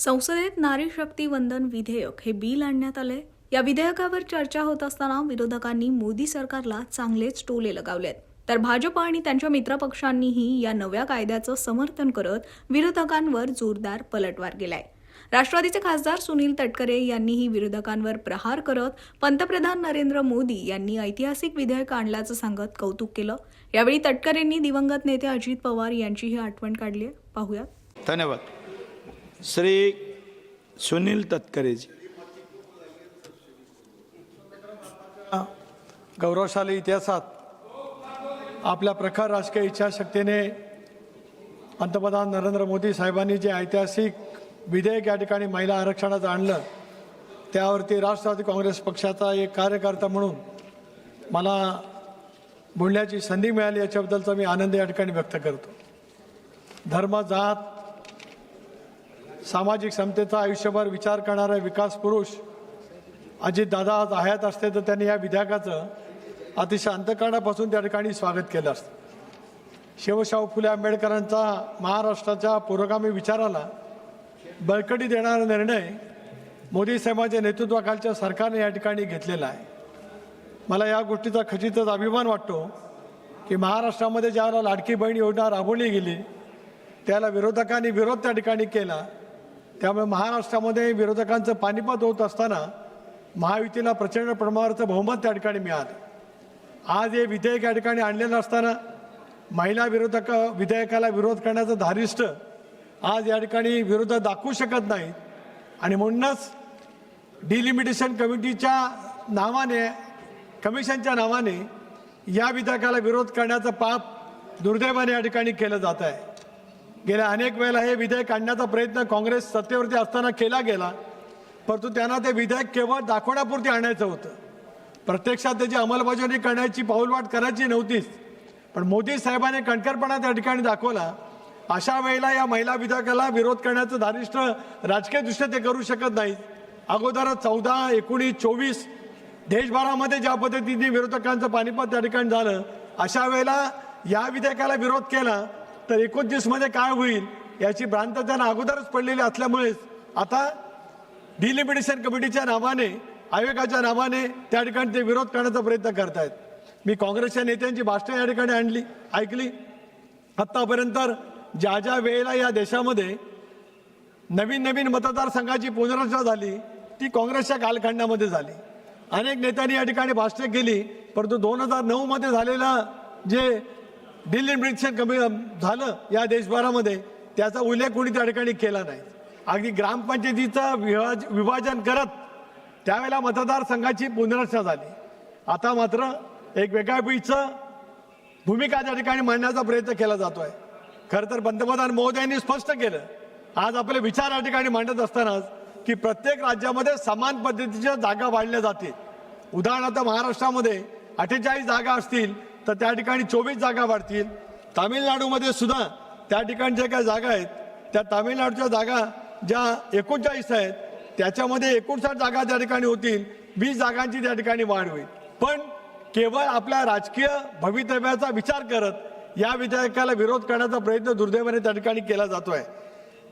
संसदेत नारी शक्ती वंदन विधेयक हे बिल आणण्यात आले। या विधेयकावर चर्चा होत असताना विरोधकांनी मोदी सरकारला चांगलेच टोले लगावलेत, तर भाजप आणि त्यांच्या मित्रपक्षांनीही या नव्या कायद्याचं समर्थन करत विरोधकांवर जोरदार पलटवार केलाय। राष्ट्रवादीचे खासदार सुनील तटकरे यांनीही विरोधकांवर प्रहार करत पंतप्रधान नरेंद्र मोदी यांनी ऐतिहासिक विधेयक आणल्याचं सांगत कौतुक केलं। यावेळी तटकरेंनी दिवंगत नेते अजित पवार यांचीही आठवण काढली। पाहूया। धन्यवाद। श्री सुनील तटकरे जी। गौरवशाली इतिहासात आपल्या प्रखर राजकीय इच्छाशक्तीने पंतप्रधान नरेंद्र मोदी साहेबांनी जे ऐतिहासिक विधेयक या ठिकाणी महिला आरक्षणाचं आणलं, त्यावरती राष्ट्रवादी काँग्रेस पक्षाचा एक कार्यकर्ता म्हणून मला बोलण्याची संधी मिळाली, याच्याबद्दलचा मी आनंद या ठिकाणी व्यक्त करतो। धर्म, जात, सामाजिक समतेचा आयुष्यभर विचार करणारा विकास पुरुष अजितदादा आज हयात असते तर त्यांनी या विधेयकाचं अतिशय अंतःकरणापासून त्या ठिकाणी स्वागत केलं असतं। शिवशाहू फुले आंबेडकरांचा महाराष्ट्राच्या पुरोगामी विचाराला बळकटी देणारा निर्णय मोदी साहेबांच्या नेतृत्वाखालच्या सरकारने या ठिकाणी घेतलेला आहे। मला या गोष्टीचा खचितच अभिमान वाटतो की महाराष्ट्रामध्ये ज्यावेळेला लाडकी बहीण योजना राबवली गेली त्याला विरोधकांनी विरोध त्या ठिकाणी केला, त्यामुळे महाराष्ट्रामध्ये विरोधकांचं पानिपत होत असताना महायुतीला प्रचंड प्रमाणावरचं बहुमत त्या ठिकाणी मिळालं। आज हे विधेयक या ठिकाणी आणलेलं असताना महिला विधेयकाला विरोध करण्याचं धारिष्ट आज या ठिकाणी विरोध दाखवू शकत नाहीत आणि म्हणूनच डिलिमिटेशन कमिटीच्या नावाने, कमिशनच्या नावाने या विधेयकाला विरोध करण्याचं पाप दुर्दैवाने या ठिकाणी केलं जात आहे। गेल्या अनेक वेळेला हे विधेयक आणण्याचा प्रयत्न काँग्रेस सत्तेवरती असताना केला गेला, परंतु त्यांना ते विधेयक केवळ दाखवण्यापुरती आणायचं होतं, प्रत्यक्षात त्याची अंमलबजावणी करण्याची पाऊलवाट करायची नव्हतीच। पण मोदी साहेबांनी कणखरपणा त्या ठिकाणी दाखवला। अशा वेळेला या महिला विधेयकाला विरोध करण्याचं धारिष्ट राजकीयदृष्ट्या ते करू शकत नाहीत। अगोदरच 14, 19, 24 देशभरामध्ये ज्या पद्धतीने विरोधकांचं पानिपत त्या ठिकाणी झालं, अशा वेळेला या विधेयकाला विरोध केला तर 29 मध्ये काय होईल याची भ्रांत त्यांना अगोदरच पडलेली असल्यामुळेच आता डिलिमिटेशन कमिटीच्या नावाने, आयोगाच्या नावाने त्या ठिकाणी ते विरोध करण्याचा प्रयत्न करतायत। मी काँग्रेसच्या नेत्यांची भाषणे या ठिकाणी ऐकली। आत्तापर्यंत ज्या ज्या वेळेला या देशामध्ये नवीन मतदारसंघाची पुनर्रचना झाली ती काँग्रेसच्या कालखंडामध्ये झाली। अनेक नेत्यांनी या ठिकाणी भाषणे केली, परंतु 2009 मध्ये झालेलं जे डिलिमिटेशन कमी झालं या देशभरामध्ये त्याचा उल्लेख कोणी त्या ठिकाणी केला नाही। अगदी ग्रामपंचायतीचं विभाजन करत त्यावेळेला मतदारसंघाची पुनर्रचना झाली। आता मात्र एक वेगळ्या भूमिका त्या ठिकाणी मांडण्याचा प्रयत्न केला जातोय। खरं तर पंतप्रधान मोदयांनी स्पष्ट केलं आज आपले विचार या ठिकाणी मांडत असतानाच की प्रत्येक राज्यामध्ये समान पद्धतीच्या जागा वाढल्या जातील। उदाहरणार्थ महाराष्ट्रामध्ये 48 जागा असतील तर त्या ठिकाणी 24 जागा वाढतील। तामिळनाडूमध्ये सुद्धा त्या ठिकाणी ज्या काही जागा आहेत त्या तामिळनाडूच्या जागा ज्या 39 आहेत त्याच्यामध्ये 59 जागा त्या ठिकाणी होतील, 20 जागांची त्या ठिकाणी वाढ होईल। पण केवळ आपल्या राजकीय भवितव्याचा विचार करत या विधेयकाला विरोध करण्याचा प्रयत्न दुर्दैवाने त्या ठिकाणी केला जातोय।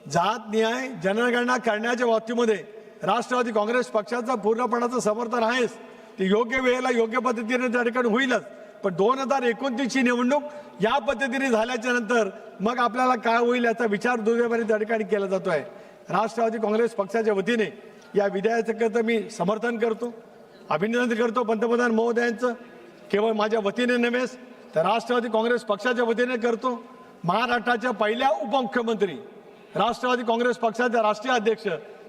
जात न्याय जनगणना करण्याच्या बाबतीमध्ये राष्ट्रवादी काँग्रेस पक्षाचं पूर्णपणाचं समर्थन आहेच, ते योग्य वेळेला योग्य पद्धतीने त्या ठिकाणी होईलच। पण 2029 ची निवडणूक या पद्धतीने झाल्याच्या नंतर मग आपल्याला काय होईल याचा विचार दुर्दैवाने त्या ठिकाणी केला जातोय। राष्ट्रवादी काँग्रेस पक्षाच्या वतीने या विधेयकाचं मी समर्थन करतो, अभिनंदन करतो पंतप्रधान महोदयांचं। केवळ माझ्या वतीने नव्हेच तर राष्ट्रवादी काँग्रेस पक्षाच्या वतीने करतो। महाराष्ट्राच्या पहिल्या उपमुख्यमंत्री, राष्ट्रवादी काँग्रेस पक्षाचे राष्ट्रीय अध्यक्ष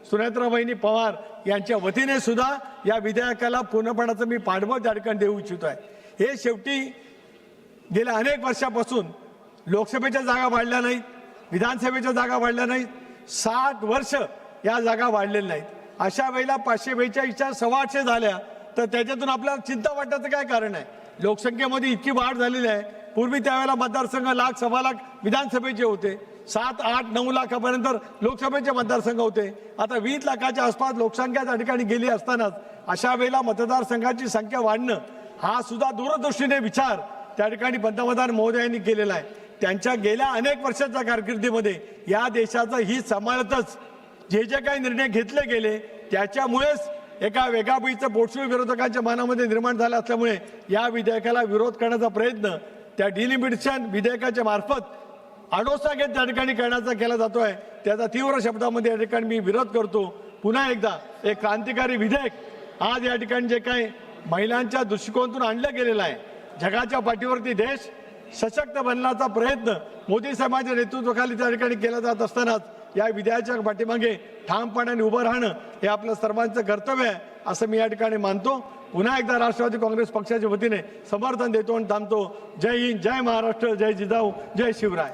सुनेत्राबाई पवार यांच्या वतीने सुद्धा या विधेयकाला पूर्णपणाचं मी पाठबळ त्या ठिकाणी देऊ इच्छितो आहे। हे शेवटी गेल्या अनेक वर्षापासून लोकसभेच्या जागा वाढल्या नाहीत, विधानसभेच्या जागा वाढल्या नाहीत, 60 वर्ष या जागा वाढलेल्या नाहीत। अशा वेळेला 542च्या 850 झाल्या तर त्याच्यातून आपल्याला चिंता वाटण्याचं काय कारण आहे? लोकसंख्येमध्ये इतकी वाढ झालेली आहे। पूर्वी त्यावेळेला मतदारसंघ लाख, सव्वा लाख विधानसभेचे होते, 7, 8, 9 लाखापर्यंत लोकसभेचे मतदारसंघ होते। आता 20 लाखाच्या आसपास लोकसंख्या त्या ठिकाणी गेली असतानाच अशा वेळेला मतदारसंघाची संख्या वाढणं हा सुद्धा दूरदृष्टीने विचार त्या ठिकाणी पंतप्रधान महोदयांनी केलेला आहे। त्यांच्या गेल्या अनेक वर्षाच्या कारकिर्दीमध्ये या देशाचं हित सांभाळतच जे जे काही निर्णय घेतले गेले त्याच्यामुळेच एका वेगापीचं पोटसूळ विरोधकांच्या मनामध्ये निर्माण झाला असल्यामुळे या विधेयकाला विरोध करण्याचा प्रयत्न त्या डिलिमिटेशन विधेयकाच्या मार्फत आडोसा घेत त्या ठिकाणी करण्याचा केला जातोय. त्याचा तीव्र शब्दामध्ये या ठिकाणी मी विरोध करतो. पुन्हा एकदा एक क्रांतिकारी विधेयक आज या ठिकाणी जे काही महिलांच्या दृष्टिकोनातून आणलं गेलेलं आहे, जगाच्या पाठीवरती देश सशक्त बनण्याचा प्रयत्न मोदी साहेबांच्या नेतृत्वाखाली त्या ठिकाणी केला जात असतानाच या विधेयकाच्या पाठीमागे ठामपणाने उभं राहणं हे आपलं सर्वांचं कर्तव्य आहे असं मी या ठिकाणी मानतो. पुन्हा एकदा राष्ट्रवादी काँग्रेस पक्षाच्या वतीने समर्थन देतो आणि थांबतो. जय हिंद, जय महाराष्ट्र, जय जिजाऊ, जय शिवराय.